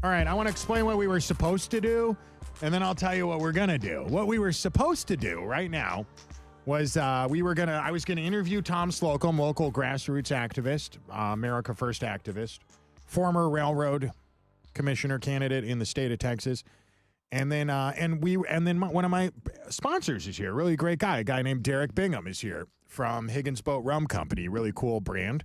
All right, I want to explain what we were supposed to do, and then I'll tell you what we're going to do. What we were supposed to do right now was I was going to interview Tom Slocum, local grassroots activist, America First activist, former railroad commissioner candidate in the state of Texas. And then one of my sponsors is here, really great guy. A guy named Derek Bingham is here from Higgins Boat Rum Company, really cool brand.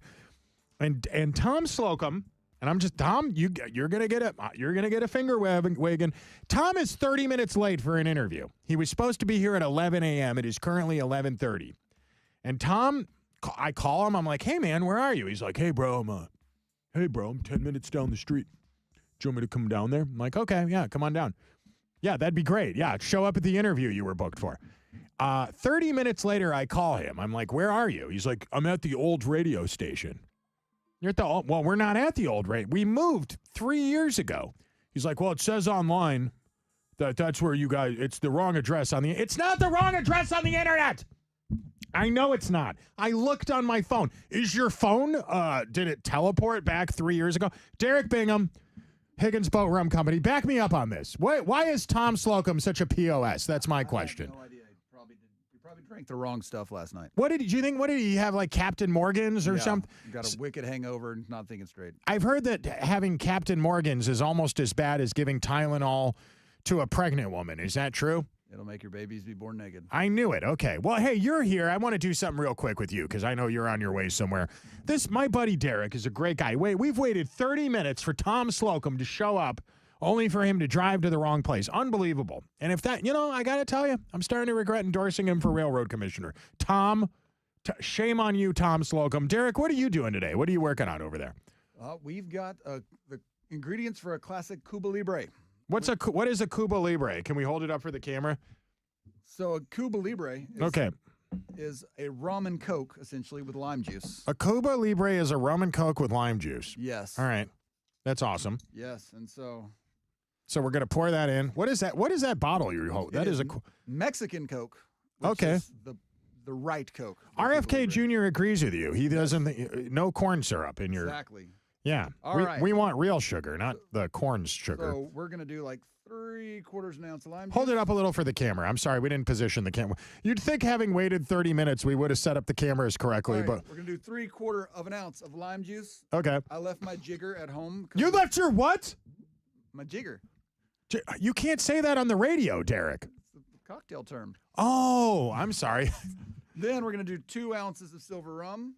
And Tom Slocum, and I'm just Tom, you're gonna get a finger wagging. Tom is 30 minutes late for an interview. He was supposed to be here at 11 a.m. It is currently 11:30. And Tom, I call him. I'm like, hey man, where are you? He's like, hey bro, I'm 10 minutes down the street. Do you want me to come down there? I'm like, okay, yeah, come on down. Yeah, that'd be great. Yeah, show up at the interview you were booked for. 30 minutes later, I call him. I'm like, where are you? He's like, I'm at the old radio station. You're at the old, well, we're not at the old radio. We moved 3 years ago. He's like, well, it says online that that's where you guys, it's the wrong address on the, it's not the wrong address on the internet. I know it's not. I looked on my phone. Is your phone, did it teleport back 3 years ago? Derek Bingham, Higgins Boat Rum Company, back me up on this. Why is Tom Slocum such a POS? That's my question. I have no idea. You probably drank the wrong stuff last night. What did he have, like Captain Morgan's or something? You got a wicked hangover and not thinking straight. I've heard that having Captain Morgan's is almost as bad as giving Tylenol to a pregnant woman. Is that true? It'll make your babies be born naked. I knew it. Okay. Well, hey, you're here. I want to do something real quick with you because I know you're on your way somewhere. My buddy Derek is a great guy. We've waited 30 minutes for Tom Slocum to show up, only for him to drive to the wrong place. Unbelievable. And if that, I got to tell you, I'm starting to regret endorsing him for railroad commissioner. Tom, shame on you, Tom Slocum. Derek, what are you doing today? What are you working on over there? We've got the ingredients for a classic Cuba Libre. What is a Cuba Libre? Can we hold it up for the camera? So a Cuba Libre is a rum and Coke, essentially, with lime juice. A Cuba Libre is a rum and Coke with lime juice. Yes. All right. That's awesome. Yes, and so we're going to pour that in. What is that? What is that bottle you hold? That is a Mexican Coke. Which is the right Coke. RFK Jr. agrees with you. He doesn't, no corn syrup in your. Exactly. Yeah. Right. We want real sugar, not the corn sugar. So we're going to do like 3/4 an ounce of lime juice. Hold it up a little for the camera. I'm sorry, we didn't position the camera. You'd think having waited 30 minutes, we would have set up the cameras correctly. But we're going to do 3/4 of an ounce of lime juice. Okay. I left my jigger at home. You left your what? My jigger. You can't say that on the radio, Derek. It's the cocktail term. Oh, I'm sorry. Then we're going to do 2 ounces of silver rum.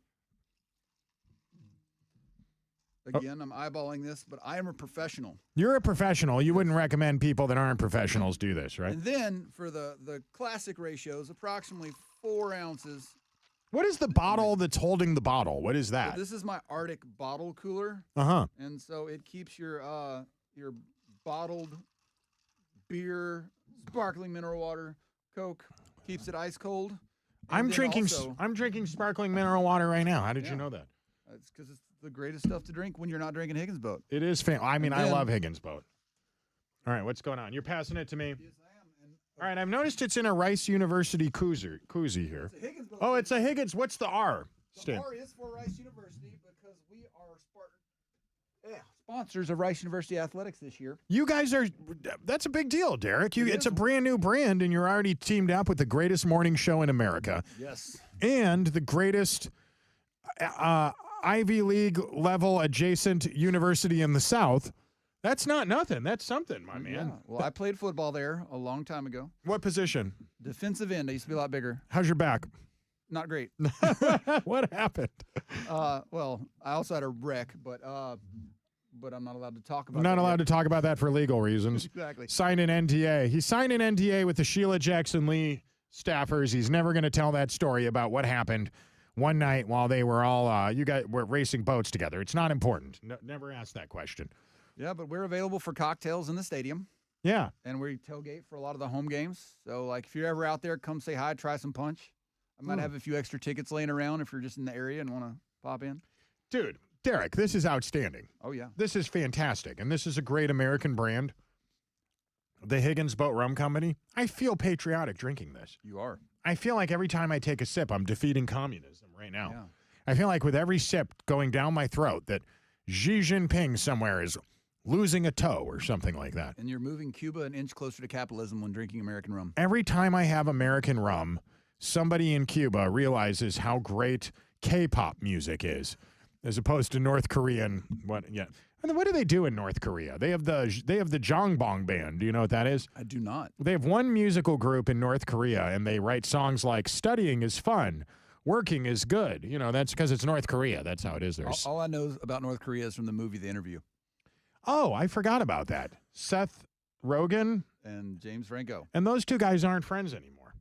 Again, I'm eyeballing this, but I am a professional. You're a professional. You wouldn't recommend people that aren't professionals do this, right? And then for the classic ratios, approximately 4 ounces. What is the bottle that's holding the bottle? What is that? So this is my Arctic bottle cooler. Uh-huh. And so it keeps your bottled beer, sparkling mineral water, Coke, keeps it ice cold. I'm drinking sparkling mineral water right now. How did you know that? It's because it's the greatest stuff to drink when you're not drinking Higgins Boat. It is I love Higgins Boat. All right, what's going on? You're passing it to me? Yes, I am. All right, I've noticed it's in a Rice University koozie here. It's a Higgins Boat. Oh, it's a Higgins. What's the R? The R is for Rice University because we are sponsors of Rice University Athletics this year. You guys are, that's a big deal, Derek. It's a brand new brand, and you're already teamed up with the greatest morning show in America. Yes. And the greatest Ivy League level adjacent university in the South. That's not nothing. That's something, my man. Yeah. Well, I played football there a long time ago. What position? Defensive end. I used to be a lot bigger. How's your back? Not great. What happened? Well, I also had a wreck, but I'm not allowed to talk about. Not allowed to talk about that for legal reasons. Exactly. Signed an NDA. He signed an NDA with the Sheila Jackson Lee staffers. He's never going to tell that story about what happened one night while they were all you guys were racing boats together. It's not important. Never ask that question. Yeah, but we're available for cocktails in the stadium. Yeah. And we tailgate for a lot of the home games. So, like, if you're ever out there, come say hi, try some punch. I might have a few extra tickets laying around if you're just in the area and want to pop in. Dude, Derek, this is outstanding. Oh, yeah. This is fantastic. And this is a great American brand. The Higgins Boat Rum Company. I feel patriotic drinking this. You are. I feel like every time I take a sip, I'm defeating communism right now. Yeah. I feel like with every sip going down my throat that Xi Jinping somewhere is losing a toe or something like that. And you're moving Cuba an inch closer to capitalism when drinking American rum. Every time I have American rum, somebody in Cuba realizes how great K-pop music is, as opposed to North Korean. And what do they do in North Korea? They have the Jongbong band. Do you know what that is? I do not. They have one musical group in North Korea, and they write songs like "Studying is fun, working is good." You know, that's because it's North Korea. That's how it is there. All I know about North Korea is from the movie The Interview. Oh, I forgot about that. Seth Rogen and James Franco. And those two guys aren't friends anymore.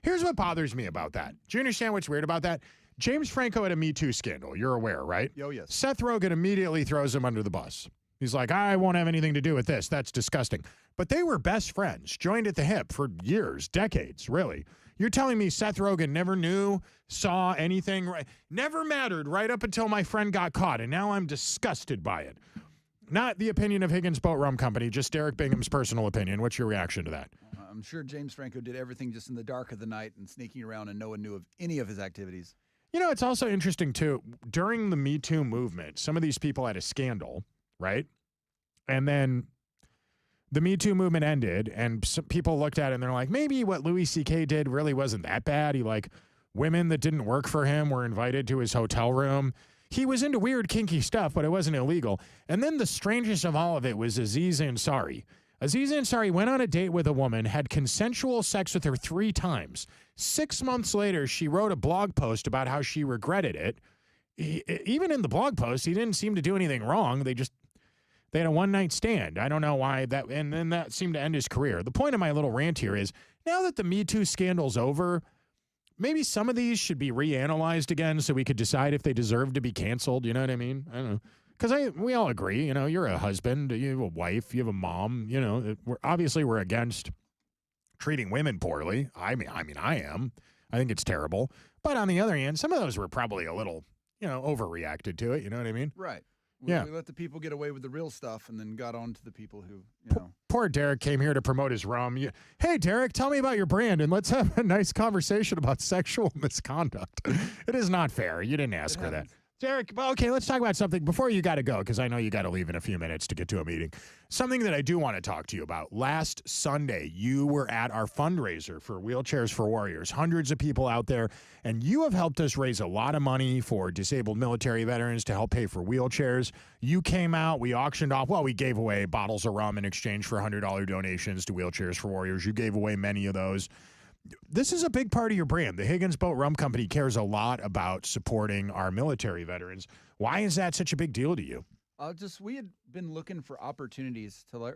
Here's what bothers me about that. Do you understand what's weird about that? James Franco had a Me Too scandal. You're aware, right? Oh, yes. Seth Rogen immediately throws him under the bus. He's like, I won't have anything to do with this. That's disgusting. But they were best friends, joined at the hip for years, decades, really. You're telling me Seth Rogen never knew, saw anything, never mattered right up until my friend got caught, and now I'm disgusted by it. Not the opinion of Higgins Boat Rum Company, just Derek Bingham's personal opinion. What's your reaction to that? I'm sure James Franco did everything just in the dark of the night and sneaking around, and no one knew of any of his activities. You know, it's also interesting, too. During the Me Too movement, some of these people had a scandal, right? And then the Me Too movement ended, and some people looked at it, and they're like, maybe what Louis C.K. did really wasn't that bad. Women that didn't work for him were invited to his hotel room. He was into weird, kinky stuff, but it wasn't illegal. And then the strangest of all of it was Aziz Ansari. Aziz Ansari went on a date with a woman, had consensual sex with her 3 times. 6 months later, she wrote a blog post about how she regretted it. Even in the blog post, he didn't seem to do anything wrong. They had a one-night stand. I don't know why that, and then that seemed to end his career. The point of my little rant here is, now that the Me Too scandal's over, maybe some of these should be reanalyzed again so we could decide if they deserve to be canceled. You know what I mean? I don't know. Because we all agree, you know, you're a husband, you have a wife, you have a mom, you know, we're against treating women poorly. I mean, I am. I think it's terrible. But on the other hand, some of those were probably a little, you know, overreacted to it. You know what I mean? Right. Yeah. We let the people get away with the real stuff and then got on to the people who, you know. Poor Derek came here to promote his rum. Hey, Derek, tell me about your brand and let's have a nice conversation about sexual misconduct. It is not fair. You didn't ask for that. Derek, okay, let's talk about something before you got to go, because I know you got to leave in a few minutes to get to a meeting. Something that I do want to talk to you about. Last Sunday, you were at our fundraiser for Wheelchairs for Warriors. Hundreds of people out there, and you have helped us raise a lot of money for disabled military veterans to help pay for wheelchairs. You came out, we auctioned off, we gave away bottles of rum in exchange for $100 donations to Wheelchairs for Warriors. You gave away many of those. This is a big part of your brand. The Higgins Boat Rum Company cares a lot about supporting our military veterans. Why is that such a big deal to you? We had been looking for opportunities to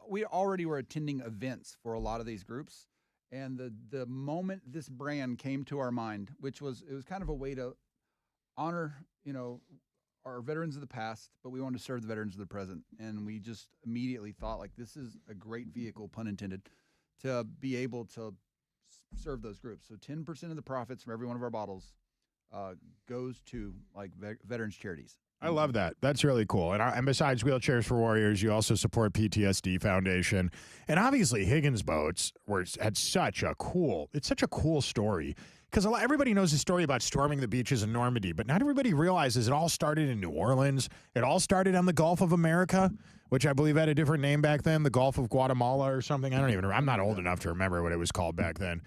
we already were attending events for a lot of these groups. And the moment this brand came to our mind, it was kind of a way to honor, you know, our veterans of the past, but we wanted to serve the veterans of the present. And we just immediately thought, like, this is a great vehicle, pun intended, to be able to serve those groups. So 10% of the profits from every one of our bottles goes to veterans charities. I love that. That's really cool. And besides Wheelchairs for Warriors, you also support PTSD Foundation. And obviously Higgins Boats had such a cool story, because everybody knows the story about storming the beaches in Normandy, but not everybody realizes it all started in New Orleans. It all started on the Gulf of America, which I believe had a different name back then, the Gulf of Guatemala or something. I don't even remember. I'm not old enough to remember what it was called back then.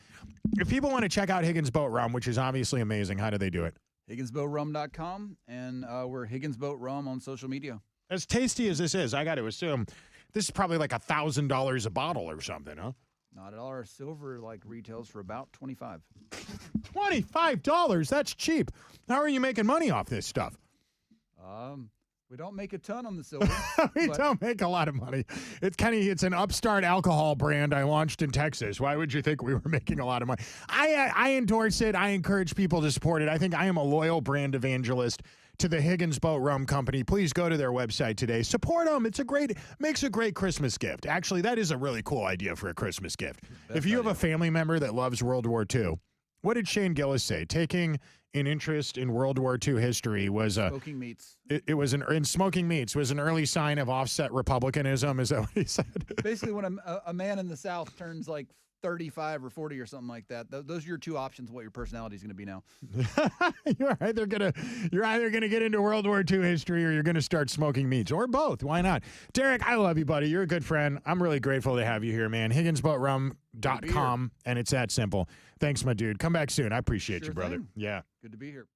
If people want to check out Higgins Boat Rum, which is obviously amazing, how do they do it? HigginsBoatRum.com, and we're Higgins Boat Rum on social media. As tasty as this is, I got to assume this is probably like $1,000 a bottle or something, huh? Not at all. Our silver retails for about $25. $25? That's cheap. How are you making money off this stuff? We don't make a ton on the silver. We don't make a lot of money. It's an upstart alcohol brand I launched in Texas. Why would you think we were making a lot of money? I endorse it. I encourage people to support it. I think I am a loyal brand evangelist to the Higgins Boat Rum Company. Please go to their website today. Support them. Makes a great Christmas gift. Actually, that is a really cool idea for a Christmas gift. If you have a family member that loves World War II, what did Shane Gillis say? Taking an interest in World War II history was smoking meats. In smoking meats was an early sign of offset republicanism. Is that what he said? Basically, when a man in the South turns 35 or 40 or something like that. Those are your two options. What your personality is going to be now. You're either gonna get into World War II history or you're gonna start smoking meats, or both. Why not? Derek, I love you, buddy. You're a good friend. I'm really grateful to have you here, man. HigginsBoatRum.com, and it's that simple. Thanks, my dude. Come back soon. I appreciate you, brother. Thing. Yeah. Good to be here.